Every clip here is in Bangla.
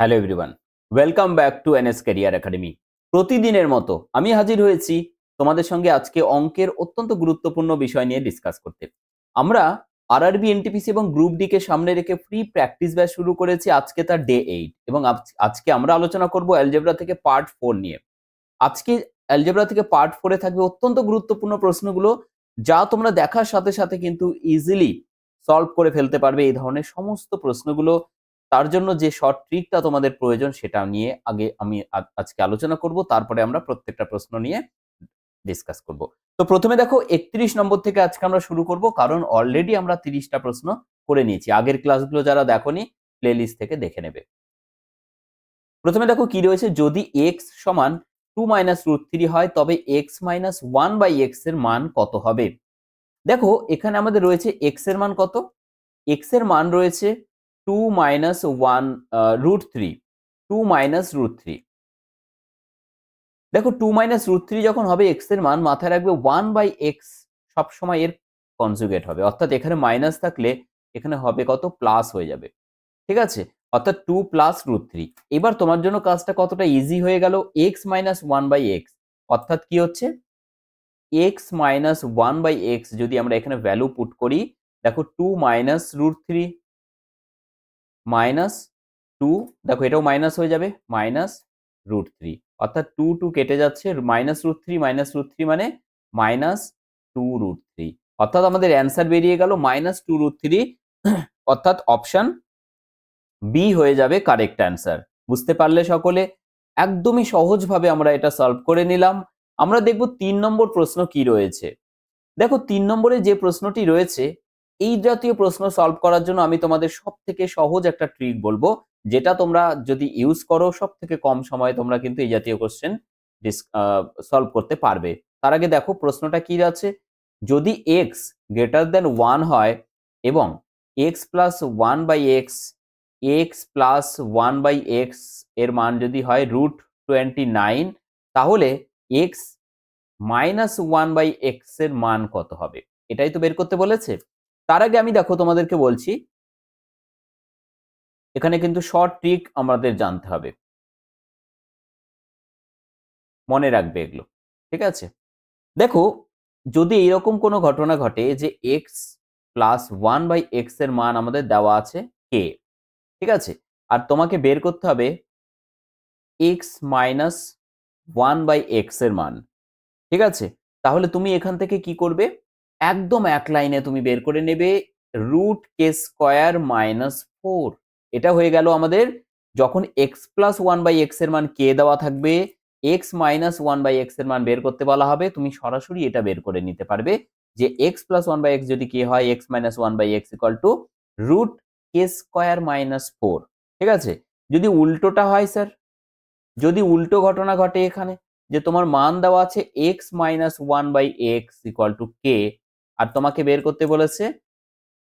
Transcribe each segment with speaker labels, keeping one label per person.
Speaker 1: Hello everyone, welcome back to NS career academy. প্রতিদিনের মতো আমি হাজির হয়েছি তোমাদের সঙ্গে আজকে অঙ্কের অত্যন্ত গুরুত্বপূর্ণ বিষয় নিয়ে ডিসকাস করতে। আমরা আরআরবি, এনটিপিসি এবং গ্রুপ ডি কে সামনে রেখে ফ্রি প্র্যাকটিস ব্যাচ শুরু করেছি। আজকে তার ডে 8 এবং আজকে আমরা আলোচনা করব অ্যালজেব্রা থেকে পার্ট 4 নিয়ে। আজকে অ্যালজেব্রা থেকে পার্ট 4 এ থাকবে অত্যন্ত গুরুত্বপূর্ণ প্রশ্নগুলো, যা তোমরা দেখার সাথে সাথে কিন্তু ইজিলি সলভ করে ফেলতে পারবে এই ধরনের সমস্ত প্রশ্নগুলো। তার জন্য যে শর্ট ট্রিকটা তোমাদের প্রয়োজন সেটা নিয়ে আগে আমি আজকে আলোচনা করব, তারপরে আমরা প্রত্যেকটা প্রশ্ন নিয়ে ডিসকাস করব। তো প্রথমে দেখো 31 নম্বর থেকে আজকে আমরা শুরু করব, কারণ অলরেডি আমরা 30টা প্রশ্ন করে নিয়েছি। আগের ক্লাসগুলো যারা দেখোনি প্লেলিস্ট থেকে দেখে নেবে। প্রথমে দেখো কি রয়েছে, যদি x সমান 2 মাইনাস রুট 3 হয় তবে x মাইনাস 1 বাই x এর মান কত হবে। দেখো এখানে আমাদের রয়েছে x এর মান কত, x এর মান রয়েছে 2 মাইনাস 1 রুট 3, 2 মাইনাস রুট 3। দেখো 2 মাইনাস রুট 3 যখন হবে x এর মান, মাথায় রাখবে 1 বাই x সবসময় এর কনজুগেট হবে, অর্থাৎ এখানে মাইনাস থাকলে এখানে হবে কত, প্লাস হয়ে যাবে। ঠিক আছে, অর্থাৎ 2 প্লাস রুট 3। এবার তোমার জন্য কাজটা কতটা ইজি হয়ে গেল, x মাইনাস 1 বাই x, অর্থাৎ কি হচ্ছে x মাইনাস 1 বাই x যদি আমরা এখানে ভ্যালু পুট করি, দেখো 2 মাইনাস রুট 3 মাইনাস 2, দেখো এটাও মাইনাস হয়ে যাবে, মাইনাস রুট 3, অর্থাৎ 2 2 কেটে যাচ্ছে, মাইনাস রুট 3 মানে মাইনাস 2 রুট 3, অর্থাৎ আমাদের অ্যান্সার বেরিয়ে গেল মাইনাস 2 রুট 3, অর্থাৎ অপশন বি হয়ে যাবে কারেক্ট অ্যান্সার। বুঝতে পারলে সকলে? একদমই সহজভাবে আমরা এটা সলভ করে নিলাম। আমরা দেখব 3 নম্বর প্রশ্ন কি রয়েছে। দেখো 3 নম্বরে যে প্রশ্নটি রয়েছে, এই জাতীয় প্রশ্ন সলভ করার জন্য আমি তোমাদের সব থেকে সহজ একটা ট্রিক বলবো, যেটা তোমরা যদি ইউজ করো সব থেকে কম সময়ে তোমরা কিন্তু এই জাতীয় কোশ্চেন সলভ করতে পারবে। তার আগে দেখো প্রশ্নটা কি আছে, যদি x গ্রেটার দেন 1 হয় এবং x plus 1 by x, x plus 1 by x এর মান যদি হয় রুট 29, তাহলে x মাইনাস 1 বাই এক্স এর মান কত হবে, এটাই তো বের করতে বলেছে। তার আগে আমি দেখো তোমাদেরকে বলছি, এখানে কিন্তু শর্ট ট্রিক আমাদের জানতে হবে, মনে রাখবে এগুলো। ঠিক আছে, দেখো যদি এইরকম কোনো ঘটনা ঘটে যে x প্লাস 1 বাই এক্স এর মান আমাদের দেওয়া আছে k, ঠিক আছে, আর তোমাকে বের করতে হবে x মাইনাস 1 বাই এক্স এর মান। ঠিক আছে, তাহলে তুমি এখান থেকে কি করবে, একদম এক লাইনে তুমি বের করে নেবে রুট কে স্কোয়ার মাইনাস 4। এটা হয়ে গেল আমাদের, যখন x প্লাস 1 বাই এক্স এর মান কে দেওয়া থাকবে, x মাইনাস 1 বাই এক্স এর মান বের করতে বলা হবে, তুমি সরাসরি এটা বের করে নিতে পারবে যে x প্লাস 1 বাই এক্স যদি কে হয়, x minus 1 by x equal to root k square minus 4। ঠিক আছে, যদি উল্টোটা হয় স্যার, যদি উল্টো ঘটনা ঘটে এখানে, যে তোমার মান দেওয়া আছে x minus 1 by x equal to k, আর তোমাকে বের করতে বলেছে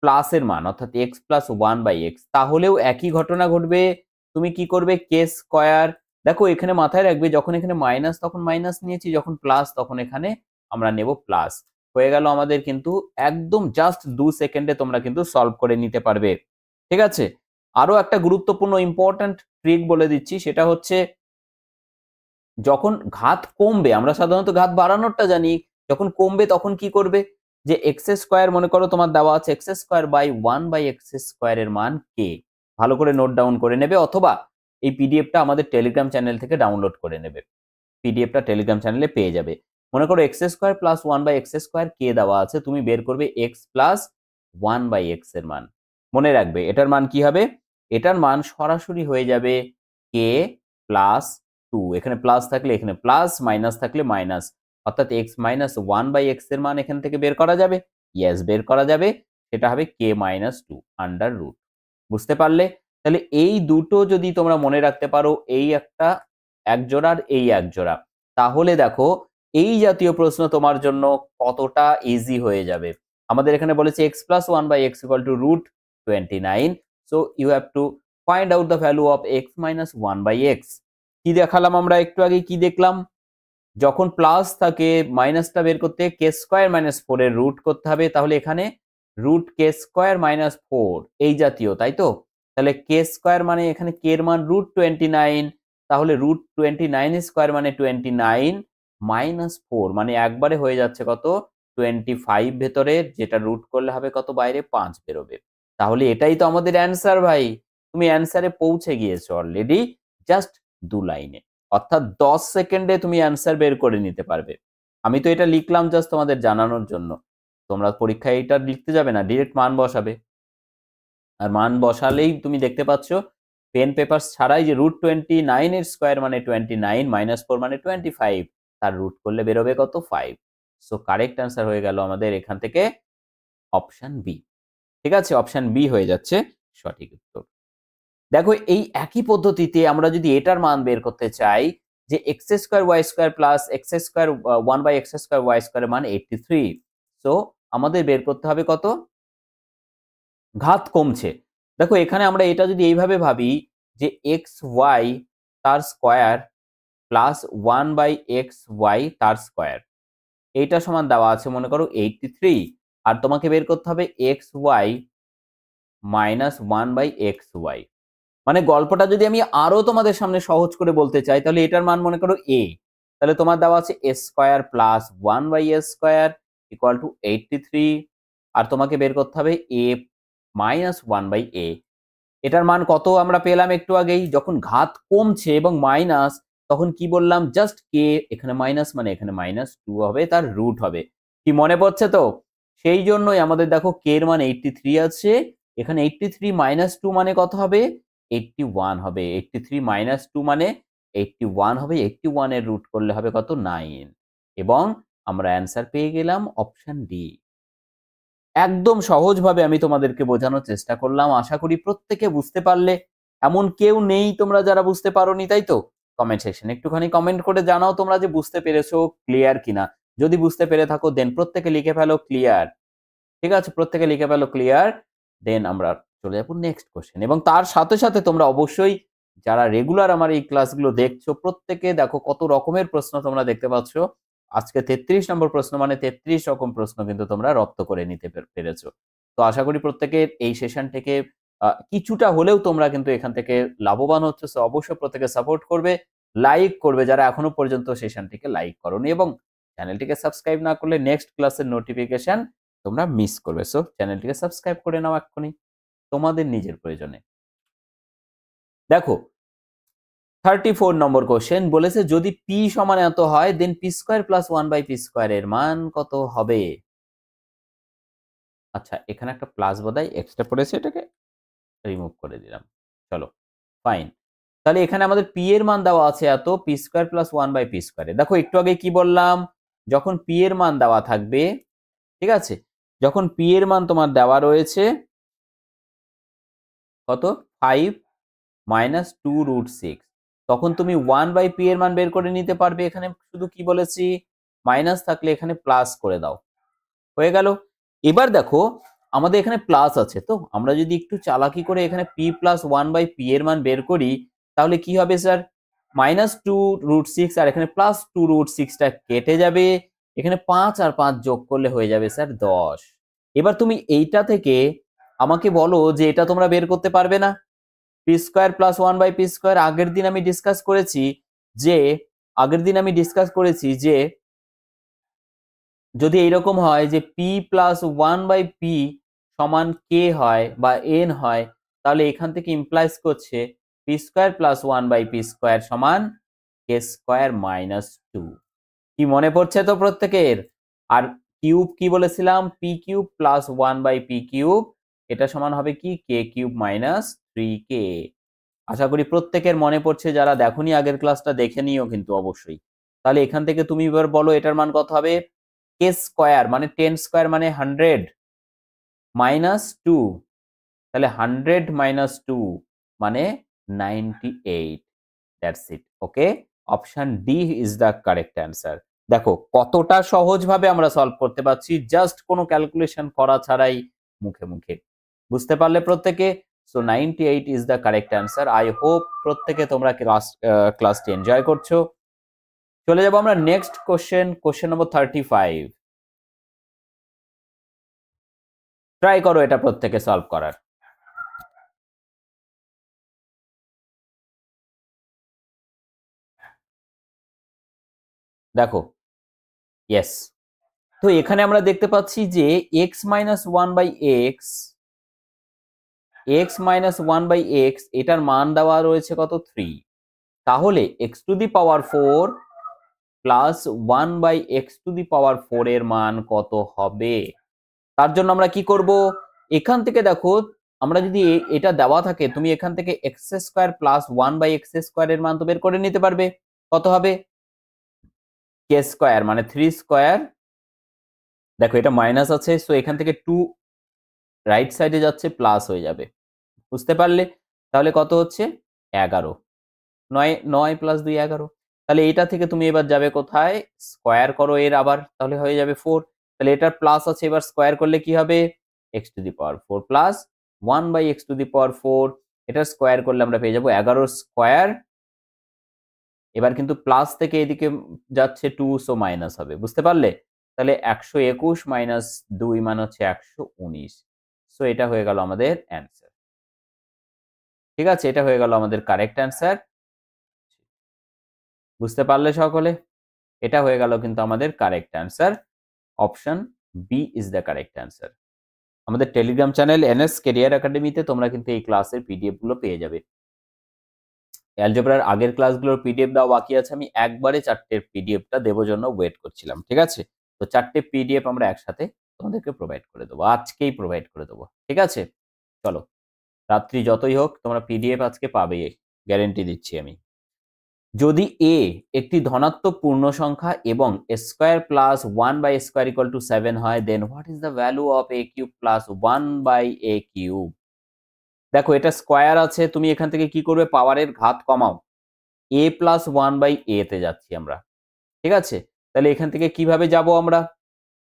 Speaker 1: প্লাসের মান অর্থাৎ x প্লাস 1 বাই এক্স, তাহলেও একই ঘটনা ঘটবে। তুমি কি করবে, কে স্কোয়ার, দেখো এখানে মাথায় রাখবে যখন এখানে মাইনাস তখন মাইনাস নিয়েছি, যখন প্লাস তখন এখানে আমরা নেব প্লাস। হয়ে গেল আমাদের, কিন্তু একদম জাস্ট 2 সেকেন্ডে তোমরা কিন্তু সলভ করে নিতে পারবে। ঠিক আছে, আরো একটা গুরুত্বপূর্ণ ইম্পর্ট্যান্ট ট্রিক বলে দিচ্ছি, সেটা হচ্ছে যখন ঘাত কমবে, আমরা সাধারণত ঘাত বাড়ানোরটা জানি, যখন কমবে তখন কি করবে, যে এক্স স্কোয়ার, মনে করো তোমার দেওয়া আছে x square by 1 by x square এর মান কে, ভালো করে নোট ডাউন করে নেবে, অথবা এই পিডিএফটা আমাদের টেলিগ্রাম চ্যানেল থেকে ডাউনলোড করে নেবে, পিডিএফটা টেলিগ্রাম চ্যানেলে পেয়ে যাবে। মনে করো x square plus 1 by x square কে দেওয়া আছে, তুমি বের করবে এক্স প্লাস 1 বাই এক্স এর মান। মনে রাখবে এটার মান কি হবে, এটার মান সরাসরি হয়ে যাবে কে প্লাস 2, এখানে প্লাস থাকলে এখানে প্লাস, মাইনাস থাকলে মাইনাস, অর্থাৎ x মাইনাস 1 বাই এক্স এর মান এখান থেকে বের করা যাবে, ইয়েস বের করা যাবে, সেটা হবে কে মাইনাস 2 আন্ডার রুট। বুঝতে পারলে? তাহলে এই দুটো যদি তোমরা মনে রাখতে পারো, এই একটা এক জোড়া আর এই এক জোড়া, তাহলে দেখো এই জাতীয় প্রশ্ন তোমার জন্য কতটা ইজি হয়ে যাবে। আমাদের এখানে বলেছে x plus 1 by x equal to root 29, so you have to find out the value of x minus 1 by x. কি দেখালাম আমরা একটু আগে, কি দেখলাম, যখন প্লাস থাকে মাইনাসটা বের করতে কে স্কোয়ার মাইনাস 4 এর রুট করতে হবে, তাহলে এখানে রুট কে স্কোয়ার মাইনাস 4 এই জাতীয়, তাই তো? তাহলে কে স্কোয়ার মানে এখানে কে এর মান √29, তাহলে √29 মানে 29 -4 মানে একবারে হয়ে যাচ্ছে কত 25 ভেতরে, যেটা রুট করলে হবে কত বাইরে 5 বেরোবে। তাহলে এটাই তো আমাদের অ্যান্সার ভাই। তুমি অ্যান্সারে পৌঁছে গিয়েছো অলরেডি, জাস্ট 2 লাইনে, অর্থাৎ 10 সেকেন্ডে তুমি অ্যান্সার বের করে নিতে পারবে। আমি তো এটা লিখলাম জাস্ট তোমাদের জানানোর জন্য। তোমরা পরীক্ষায় এটা লিখতে যাবে না, ডিরেক্ট মান বসাবে। আর মান বসালেই তুমি দেখতে পাচ্ছ পেন পেপার ছাড়াই যে √29 এর স্কোয়ার মানে 29 -4 মানে 25, তার রুট করলে বেরোবে কত 5। সো কারেক্ট অ্যান্সার হয়ে গেল আমাদের এখান থেকে অপশন বি। ঠিক আছে, অপশন বি হয়ে যাচ্ছে সঠিক উত্তর। দেখো এই একই পদ্ধতিতে আমরা যদি এটার মান বের করতে চাই যে x² y² plus x² 1/x² y² মান 83, সো আমাদের বের করতে হবে কত, ঘাত কমছে। দেখো এখানে আমরা এটা যদি এইভাবে ভাবি যে xy তার স্কোয়ার প্লাস 1/xy তার স্কোয়ার, এইটা সমান দেওয়া আছে মনে করো 83, আর তোমাকে বের করতে হবে xy মাইনাস 1/xy। মানে গল্পটা যদি আমি আরো তোমাদের সামনে সহজ করে বলতে চাই, তাহলে এটার মান মনে করো a, তাহলে তোমার দেওয়া আছে a² plus 1/a² equal to 83, আর তোমাকে বের করতে হবে a মাইনাস 1/a। এটার মান কত আমরা পেলাম একটু আগেই, যখন ঘাত কমছে এবং মাইনাস, তখন কি বললাম জাস্ট কে, এখানে মাইনাস মানে এখানে -2 হবে, তার রুট হবে। কি মনে পড়ছে তো? সেই জন্যই আমাদের দেখো কে এর মান 83 আছে, এখানে 83 -2 মানে কত হবে 81 হবে, 83 -2 মানে 81 হবে, 81 এর রুট করলে হবে কত 9, এবং আমরা অ্যান্সার পেয়ে গেলাম অপশন ডি। একদম সহজভাবে আমি তোমাদেরকে বোঝানোর চেষ্টা করলাম, আশা করি প্রত্যেকে বুঝতে পারলে। এমন কেউ নেই তোমরা যারা বুঝতে পারোনি, তাই তো? কমেন্ট সেকশনে একটুখানি কমেন্ট করে জানাও তোমরা যে বুঝতে পেরেছো, ক্লিয়ার কিনা। যদি বুঝতে পেরে থাকো দেন প্রত্যেকে লিখে ফেলো ক্লিয়ার। ঠিক আছে, প্রত্যেকে লিখে ফেলো ক্লিয়ার। দেন আমরা চলে যাবো নেক্সট কোশ্চেন, এবং তার সাথে সাথে তোমরা অবশ্যই যারা রেগুলার আমার এই ক্লাসগুলো দেখছো প্রত্যেকে দেখো কত রকমের প্রশ্ন তোমরা দেখতে পাচ্ছ। আজকে 33 নম্বর প্রশ্ন মানে 33 রকম প্রশ্ন কিন্তু তোমরা রপ্ত করে নিতে পেরেছো। তো আশা করি প্রত্যেকের এই সেশন থেকে কিছুটা হলেও তোমরা কিন্তু এখান থেকে লাভবান হচ্ছে। সো অবশ্যই প্রত্যেকে সাপোর্ট করবে, লাইক করবে যারা এখনো পর্যন্ত সেশনটিকে লাইক করোনি, এবং চ্যানেলটিকে সাবস্ক্রাইব না করলে নেক্সট ক্লাসের নোটিফিকেশন তোমরা মিস করবে। সো চ্যানেলটিকে সাবস্ক্রাইব করে নাও এক্ষুনি তোমাদের নিজের প্রয়োজনে। দেখো 34 নম্বর কোশ্চেন বলেছে যদি p সমান এত হয় দেন p² প্লাস 1/p² এর মান কত হবে? আচ্ছা এখানে একটা প্লাস বোধহয় এক্সট্রা পড়েছে, এটাকে রিমুভ করে দিলাম। চলো ফাইন। তাহলে এখানে আমাদের p এর মান দেওয়া আছে এত, p² প্লাস 1/p²। দেখো একটু আগে কি বললাম, যখন p এর মান দেওয়া থাকবে, ঠিক আছে, যখন p এর মান তোমার দেওয়া রয়েছে কত 5 -2√6, তখন তুমি 1/p এর মান বের করে নিতে পারবে। এখানে শুধু কি বলেছি, মাইনাস থাকলে এখানে প্লাস করে দাও, হয়ে গেল। এবার দেখো আমাদের এখানে প্লাস আছে, তো আমরা যদি একটু চালাকি করে এখানে p প্লাস 1/p এর মান বের করি, তাহলে কি হবে স্যার, -2√6 আর এখানে +2√6টা কেটে যাবে, এখানে 5 আর 5 যোগ করলে হয়ে যাবে স্যার 10। এবার তুমি এইটা থেকে আমাকে বলো যে এটা তোমরা বের করতে পারবে না? p² প্লাস 1/p², আগের দিন আমি ডিসকাস করেছি যে যদি এইরকম হয় যে p প্লাস 1/p সমান k হয় বা n হয়, তাহলে এখান থেকে ইমপ্লাইজ করছে p² প্লাস 1/p² সমান k² মাইনাস 2। কি মনে পড়ছে তো প্রত্যেকের? আর কিউব কি বলেছিলাম, p³ প্লাস 1/p³, এটা সমান হবে কি k³ মাইনাস 3k। আশা করি প্রত্যেকের মনে পড়ছে, যারা দেখোনি আগের ক্লাসটা দেখে নিও কিন্তু অবশ্যই। তাহলে এখান থেকে তুমি এবার বলো এটার মান কত হবে, k² মানে 10² মানে 100 মাইনাস 2, তাহলে 100 মাইনাস 2 মানে 98। That's it. Okay, option D is the correct answer. দেখো কতটা সহজভাবে আমরা সলভ করতে পারছি, জাস্ট কোনো ক্যালকুলেশন করা ছাড়াই, মুখে মুখে। বুঝতে পারলে প্রত্যেকে? So 98 is the correct answer. I hope প্রত্যেকে তোমরা ক্লাসটি এনজয় করছো। চলে যাবো আমরা নেক্সট কোশ্চেন নম্বর 35। ট্রাই করো এটা প্রত্যেকে সলভ করার। দেখো, ইয়েস। তো এখানে আমরা দেখতে পাচ্ছি যে x minus one by x, x minus one by x, এটার মান দেওয়া রয়েছে কত? 3। তাহলে x to the power 4 plus 1 by x to the power 4 এর মান কত হবে? তার জন্য আমরা কি করব? এখান থেকে দেখো, আমরা যদি এটা দেওয়া থাকে, তুমি এখান থেকে x square plus 1 by x square এর মান তো বের করে নিতে পারবে। কত হবে? কে স্কোয়ার মানে 3 স্কোয়ার। দেখো এটা মাইনাস আছে, সো এখান থেকে 2 রাইট সাইডে যাচ্ছে, প্লাস হয়ে যাবে। বুঝতে পারলে? তাহলে কত হচ্ছে? 11। 9 9 প্লাস 2 11। তাহলে এটা থেকে তুমি এবার যাবে কোথায়? স্কোয়ার করো এর আবার, তাহলে হয়ে যাবে 4। তাহলে এটার প্লাস আছে, এবার স্কোয়ার করলে কি হবে? X to the power 4 plus 1 by x to the power 4। এটার স্কোয়ার করলে আমরা পেয়ে যাবো 11 স্কোয়ার। এবার কিন্তু প্লাস থেকে এদিকে যাচ্ছে 2, সো মাইনাস হবে। বুঝতে পারলে? তাহলে 121 মাইনাস 2 মানে হচ্ছে 119। সো এটা হয়ে গেল আমাদের অ্যান্সার। ঠিক আছে, এটা হয়ে গেল আমাদের কারেক্ট অ্যান্সার। বুঝতে পারলে সকলে? এটা হয়ে গেল কিন্তু আমাদের correct answer. Option B is the correct answer. আমাদের টেলিগ্রাম চ্যানেল এনএস কেরিয়ার একাডেমিতে তোমরা কিন্তু এই ক্লাসের পিডিএফ গুলো পেয়ে যাবে। অ্যালজেব্রার আগের ক্লাসগুলোর পিডিএফ দেওয়া বাকি আছে, আমি একবারে 4টের পিডিএফটা দেবো জন্য ওয়েট করছিলাম। ঠিক আছে, তো 4টে পিডিএফ আমরা একসাথে তোমাদেরকে প্রোভাইড করে দেবো, আজকেই প্রোভাইড করে দেবো। ঠিক আছে, চলো, রাত্রি যতই হোক তোমরা পিডিএফ আজকে পাবেই, গ্যারেন্টি দিচ্ছি আমি। যদি এ একটি ধনাত্মক পূর্ণ সংখ্যা এবং square plus 1 by square equal to 7 হয়, then what is the value of a cube plus 1 by a cube? দেখো এটা স্কোয়ার আছে, তুমি এখান থেকে কি করবে? পাওয়ারের ঘাত কমাও, এ প্লাস 1 বাই এ তে যাচ্ছি আমরা। ঠিক আছে, তাহলে এখান থেকে কিভাবে যাব আমরা?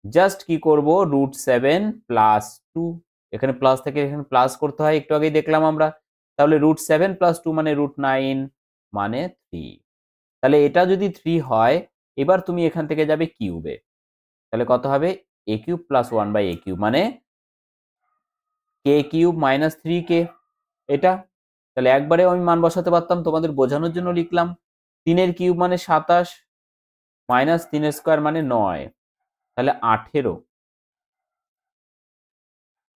Speaker 1: জাস্ট কি করব? √7 প্লাস 2, এখানে প্লাস থেকে এখানে প্লাস করতে হয়, একটু আগেই দেখলাম আমরা। তাহলে √7 প্লাস 2 মানে √9 মানে 3। তাহলে এটা যদি 3 হয়, এবার তুমি এখান থেকে যাবে কিউবে, তাহলে কত হবে? A cube plus 1 by a cube মানে কে কিউব মাইনাস 3 কে, এটা। তাহলে একবারে আমি মান বসাতে পারতাম, তোমাদের বোঝানোর জন্য লিখলাম। 3 এর কিউব মানে 27 মাইনাস 3 এর স্কোয়ার মানে 9, তাহলে 18।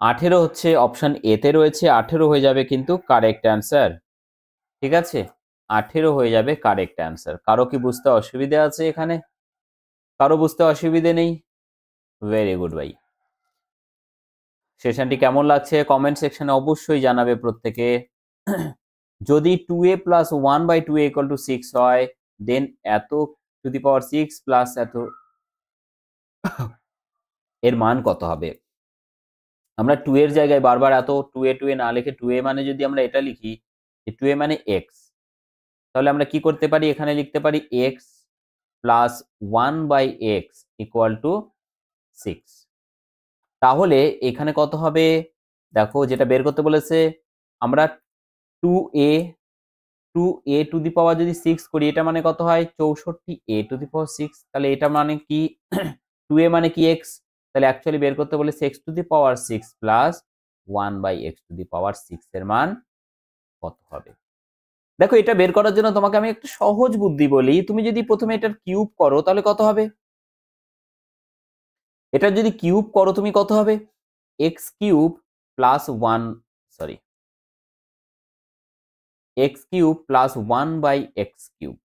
Speaker 1: 18 হচ্ছে অপশন এ তে রয়েছে, 18 হয়ে যাবে কিন্তু কারেক্ট অ্যান্সার। ঠিক আছে, 18 হয়ে যাবে কারেক্ট অ্যান্সার। কারো কি বুঝতে অসুবিধা আছে এখানে? কারো বুঝতে অসুবিধে নেই? ভেরি গুড ভাই। সেশনটি কেমন লাগছে কমেন্ট সেকশনে অবশ্যই জানাবে প্রত্যেকে। যদি 2a plus 1 by 2a equal to 6 হয়, দেন এত টু দি পাওয়ার 6 প্লাস এত এর মান কত হবে? আমরা 2 এর জায়গায় বারবার এত 2a না লিখে 2a মানে যদি আমরা এটা লিখি, 2a মানে x, তাহলে আমরা কি করতে পারি? এখানে লিখতে পারি x plus 1 by x equal to 6। তাহলে এখানে কত হবে? দেখো যেটা বের করতে বলেছে, আমরা 2a টু দি পাওয়ার যদি 6 করি, এটা মানে কত হয়? 64a two the power 6। তাহলে এটা মানে কি? 2a মানে কি? x। তাহলে অ্যাকচুয়ালি বের করতে বলেছে x to the power 6 plus 1 by x to the power 6 এর মান কত হবে? দেখো এটা বের করার জন্য তোমাকে আমি একটা সহজ বুদ্ধি বলি, তুমি যদি প্রথমে এটার কিউব করো তাহলে কত হবে? এটা যদি কিউব করো তুমি, কত হবে? X cube plus 1, sorry, x cube plus 1 by x cube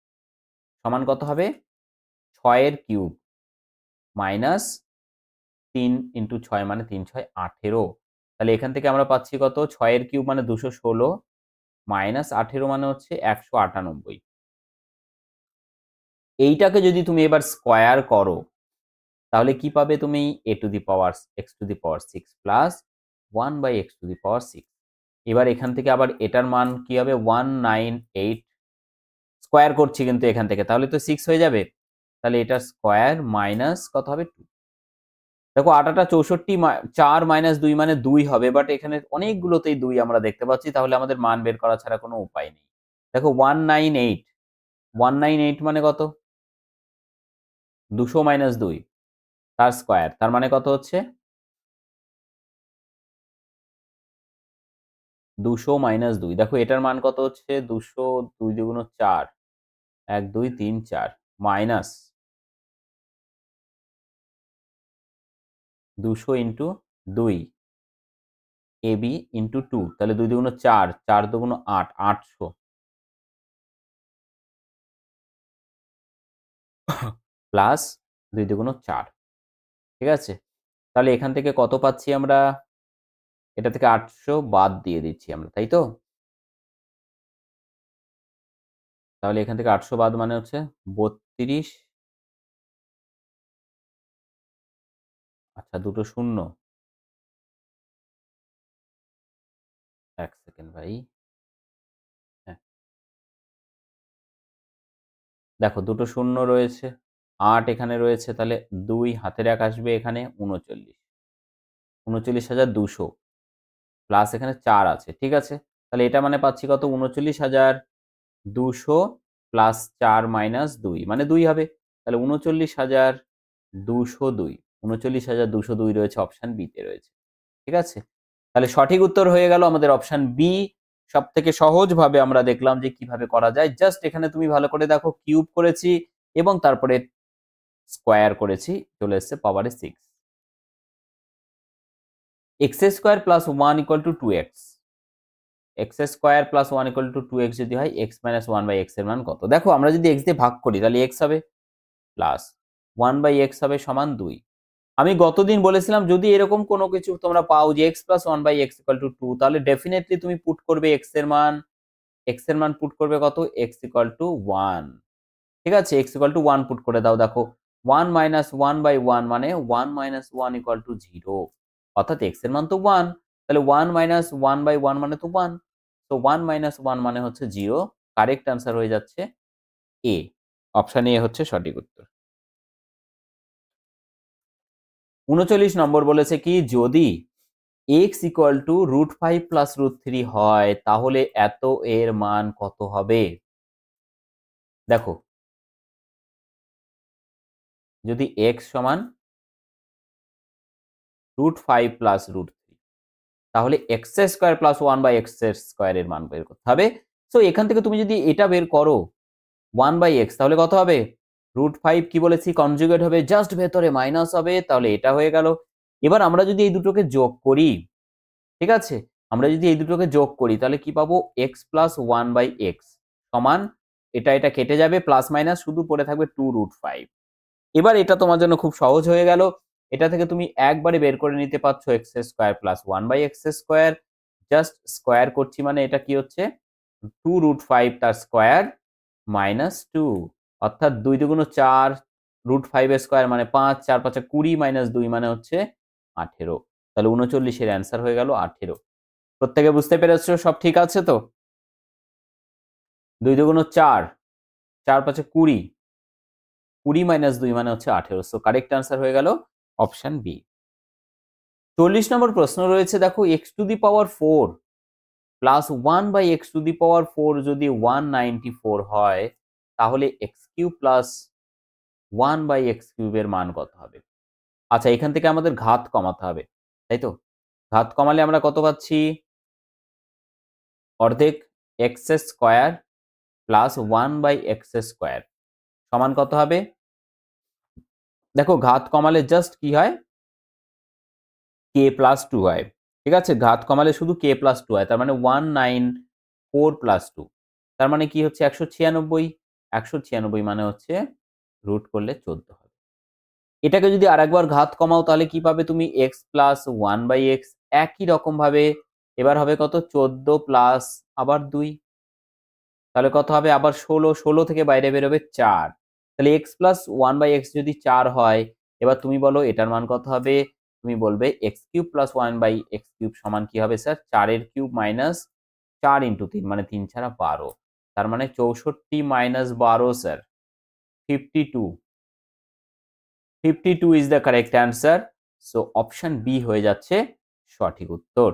Speaker 1: সমান কত হবে? 6 এর কিউব মাইনাস 3 ইন্টু 6 মানে 3 6 18। তাহলে এখান থেকে আমরা পাচ্ছি কত? 6 এর কিউব মানে 216 মাইনাস 18 মানে হচ্ছে 198। এইটাকে যদি তুমি এবার স্কোয়ার করো তাহলে কি পাবে তুমি? A to the power x to the power 6 plus 1 by x to the power 6। এবার এখান থেকে আবার এটার মান কি হবে? 198, স্কোয়ার করছি কিন্তু এখান থেকে, তাহলে তো 6 হয়ে যাবে। তাহলে এটা স্কোয়ার মাইনাস কত হবে? 2। দেখো 8 8 64, 4 মাইনাস 2 মানে 2 হবে, বাট এখানে অনেকগুলোতেই 2 আমরা দেখতে পাচ্ছি, তাহলে আমাদের মান বের করা ছাড়া কোনো উপায় নেই। দেখো 198, 198 মানে কত? 200 মাইনাস 2 তার স্কোয়ার, তার মানে কত হচ্ছে? 200 মাইনাস 2। দেখো এটার মান কত হচ্ছে? 200, 2 দ্বিগুণ 4, 1 2 3 4 মাইনাস 200 ইন্টু 2 AB ইন্টু 2, তাহলে 2 দুগুণ 4, 4 দুগুণ 8, 800 প্লাস 2 দুগুণ 4। ঠিক আছে, তাহলে এখান থেকে কত পাচ্ছি আমরা? এটা থেকে 800 বাদ দিয়ে দিচ্ছি আমরা, তাই তো? তাহলে এখান থেকে 800 বাদ মানে হচ্ছে 32। আচ্ছা, দুটো শূন্য, এক সেকেন্ড ভাই। হ্যাঁ, দেখো দুটো শূন্য রয়েছে, 8 এখানে রয়েছে, তাহলে 2 হাতের এক আসবে এখানে 39, 39,200 প্লাস এখানে 4 আছে। ঠিক আছে, তাহলে এটা মানে পাচ্ছি কত? 39,200 প্লাস 4 মাইনাস 2 মানে 2 হবে। তাহলে 39,202, 39,202 রয়েছে, অপশান বিতে রয়েছে। ঠিক আছে, তাহলে সঠিক উত্তর হয়ে গেল আমাদের অপশান বি। সব থেকে সহজভাবে আমরা দেখলাম যে কিভাবে করা যায়। জাস্ট এখানে তুমি ভালো করে দেখো, কিউব করেছি এবং তারপরে স্কোয়ার করেছি, চলে এসছে পাওয়ারে 6। X square plus 1 equal to 2x, x square plus 1 equal to 2x যদি হয়, এক্স মাইনাস 1 বাই এক্স এর মান কত? দেখো আমরা যদি এক্স দিয়ে ভাগ করি তাহলে এক্স হবে, প্লাস 1 বাই এক্স হবে সমান 2। আমি গতদিন বলেছিলাম যদি এরকম কোনো কিছু তোমরা পাও যে x plus 1 by x equal to 2, তাহলে ডেফিনেটলি তুমি পুট করবে এক্স এর মান পুট করবে কত? X equal two 1। ঠিক আছে, এক্স ইকুয়াল টু 1 পুট করে দাও। দেখো 1 মাইনাস 1 বাই 1 মানে 1 মাইনাস 1 ইকুয়াল টু 0, অর্থাৎ এক্স এর মান তো 1, তাহলে 1 মাইনাস 1 বাই 1 মানে তো 1, তো 1 মাইনাস 1 মানে হচ্ছে 0। কারেক্ট আনসার হয়ে যাচ্ছে এ, অপশন এ হচ্ছে সঠিক উত্তর। 39 নম্বর বলেছে কি, যদি এক্স ইকুয়াল টু √5 প্লাস √3 হয় তাহলে এত এর মান কত হবে? দেখো যদি এক্স সমান √5 প্লাস √3, তাহলে x square plus 1 by x square এর মান বের করতে হবে। সো এখান থেকে তুমি যদি এটা বের করো 1 বাই এক্স, তাহলে কত হবে? √5 কি বলেছি, কনজুগেট হবে, জাস্ট ভেতরে মাইনাস হবে, তাহলে এটা হয়ে গেল। এবার আমরা যদি এই দুটোকে যোগ করি, ঠিক আছে, আমরা যদি এই দুটোকে যোগ করি তাহলে কি পাবো? এক্স প্লাস 1 বাই এক্স সমান, এটা কেটে যাবে, প্লাস মাইনাস শুধু পড়ে থাকবে 2√5। এবার এটা তোমার জন্য খুব সহজ হয়ে গেল, এটা থেকে তুমি একবারে বের করে নিতে পারছো x square plus 1 by x square, just square করছি মানে এটা কি হচ্ছে? 2√5 তার স্কোয়ার মাইনাস 2, অর্থাৎ 2 দুগুণ 4, √5 এর স্কোয়ার মানে 5, 4 5 20 মাইনাস 2 মানে হচ্ছে 18। তাহলে 39 এর অ্যান্সার হয়ে গেল 18। প্রত্যেকে বুঝতে পেরেছো? সব ঠিক আছে তো? 2 দুগুণ 4, 4 5 20, 20 মাইনাস 2 মানে হচ্ছে 18। সো কারেক্ট আনসার হয়ে গেল অপশন বি। 40 নম্বর প্রশ্ন রয়েছে, দেখো x to the power 4 plus 1 by x to the power 4 যদি 194 হয় তাহলে x cube plus 1 by x কিউবের মান কত হবে? আচ্ছা, এখান থেকে আমাদের ঘাত কমাতে হবে, তাই তো? ঘাত কমালে আমরা কত পাচ্ছি? অর্ধেক x square plus 1 by x square সমান কত হবে? দেখো ঘাত কমালে জাস্ট কি হয়? কে প্লাস 2 হয়। ঠিক আছে, ঘাত কমালে শুধু কে প্লাস 2 হয়, তার মানে 194 প্লাস 2, তার মানে কি হচ্ছে? 196। 196 মানে হচ্ছে রুট করলে 14 হবে। এটাকে যদি আরেকবার ঘাত কমাও তাহলে কি পাবে তুমি? এক্স প্লাস 1 বাই এক্স, একই রকম ভাবে এবার হবে কত? 14 প্লাস আবার 2, তাহলে কত হবে? আবার 16, 16 থেকে বাইরে বেরোবে 4, তাহলে এক্স প্লাস 1 বাই এক্স যদি 4 হয়, এবার তুমি বলো এটার মান কত হবে? তুমি বলবে x cube plus 1 by x cube সমান কি হবে স্যার? 4 এর কিউব মাইনাস 4 ইন্টু 3 মানে 3 ছাড়া 12, তার মানে 64 minus 12 sir 52। 52 is the correct answer. So option B হয়ে যাচ্ছে সঠিক উত্তর।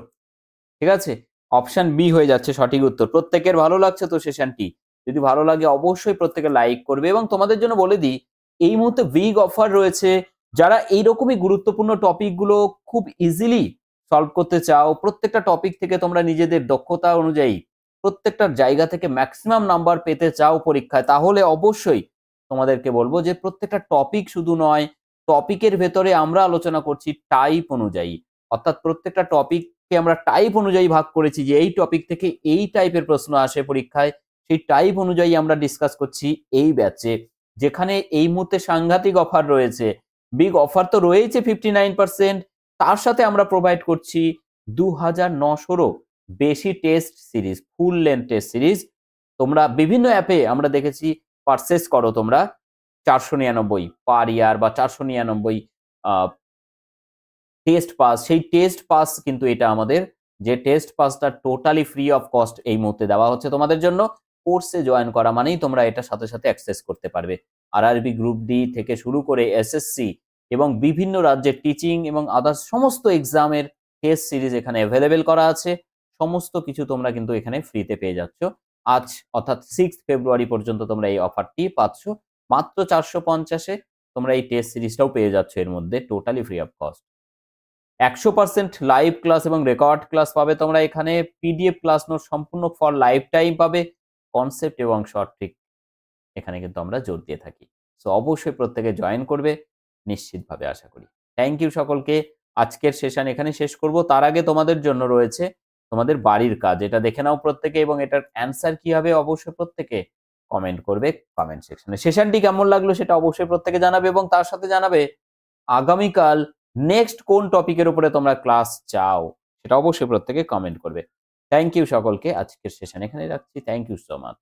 Speaker 1: ঠিক আছে, অপশন বি হয়ে যাচ্ছে সঠিক উত্তর। প্রত্যেকের ভালো লাগছে তো সেশনটি? যদি ভালো লাগে অবশ্যই প্রত্যেকে লাইক করবে। এবং তোমাদের জন্য বলে দিই, এই মুহূর্তে বিগ অফার রয়েছে। যারা এইরকমই গুরুত্বপূর্ণ টপিকগুলো খুব ইজিলি সলভ করতে চাও, প্রত্যেকটা টপিক থেকে তোমরা নিজেদের দক্ষতা অনুযায়ী প্রত্যেকটা জায়গা থেকে ম্যাক্সিমাম নাম্বার পেতে চাও পরীক্ষায়, তাহলে অবশ্যই তোমাদেরকে বলবো যে প্রত্যেকটা টপিক শুধু নয়, টপিকের ভেতরে আমরা আলোচনা করছি টাইপ অনুযায়ী, অর্থাৎ প্রত্যেকটা টপিককে আমরা টাইপ অনুযায়ী ভাগ করেছি যে এই টপিক থেকে এই টাইপের প্রশ্ন আসে পরীক্ষায়, সেই টাইপ অনুযায়ী আমরা ডিসকাস করছি এই ব্যাচে, যেখানে এই মুহূর্তে সাংঘাতিক অফার রয়েছে। বিগ অফার তো রয়েছে 59%, তার সাথে আমরা প্রোভাইড করছি 2900-রও বেশি test series, full length test series. তোমরা বিভিন্ন অ্যাপে আমরা দেখেছি পারচেস করো তোমরা 499 পার ইয়ার বা 499 টেস্ট পাস। সেই টেস্ট পাস কিন্তু এটা আমাদের, যে টেস্ট পাসটা টোটালি ফ্রি অফ কস্ট এই মুহূর্তে দেওয়া হচ্ছে তোমাদের জন্য। কোর্সে জয়েন করা মানেই তোমরা এটা সাথে সাথে অ্যাক্সেস করতে পারবে। আরআরবি গ্রুপ ডি থেকে শুরু করে এসএসসি এবং বিভিন্ন রাজ্যের টিচিং এবং আদার্স সমস্ত এক্সামের টেস্ট সিরিজ এখানে অ্যাভেলেবেল করা আছে। সমস্ত কিছু তোমরা কিন্তু এখানে ফ্রিতে পেয়ে যাচ্ছ। আজ অর্থাৎ 6 ফেব্রুয়ারি পর্যন্ত তোমরা এই অফারটি পাচ্ছ। মাত্র 450-এ তোমরা এই টেস্ট সিরিজটাও পেয়ে যাচ্ছ এর মধ্যে, totally free of cost. 100% live class এবং রেকর্ড ক্লাস পাবে তোমরা এখানে। পিডিএফ ক্লাস নোট সম্পূর্ণ ফর লাইফ টাইম পাবে। কনসেপ্ট এবং শর্ট ট্রিক এখানে কিন্তু আমরা জোর দিয়ে থাকি। সো অবশ্যই প্রত্যেকে জয়েন করবে নিশ্চিতভাবে, আশা করি। থ্যাংক ইউ সকলকে। আজকের সেশন এখানে শেষ করব। তার আগে তোমাদের জন্য রয়েছে তোমাদের বাড়ির কাজ, এটা দেখে নাও প্রত্যেকে, এবং এটার অ্যান্সার কি হবে অবশ্যই প্রত্যেকে কমেন্ট করবে কমেন্ট সেকশনে। সেশনটি কেমন লাগলো সেটা অবশ্যই প্রত্যেকে জানাবে, এবং তার সাথে জানাবে আগামীকাল নেক্সট কোন টপিকের উপরে তোমরা ক্লাস চাও সেটা অবশ্যই প্রত্যেকে কমেন্ট করবে। থ্যাংক ইউ সকলকে। আজকের সেশন এখানে রাখছি। Thank you so much.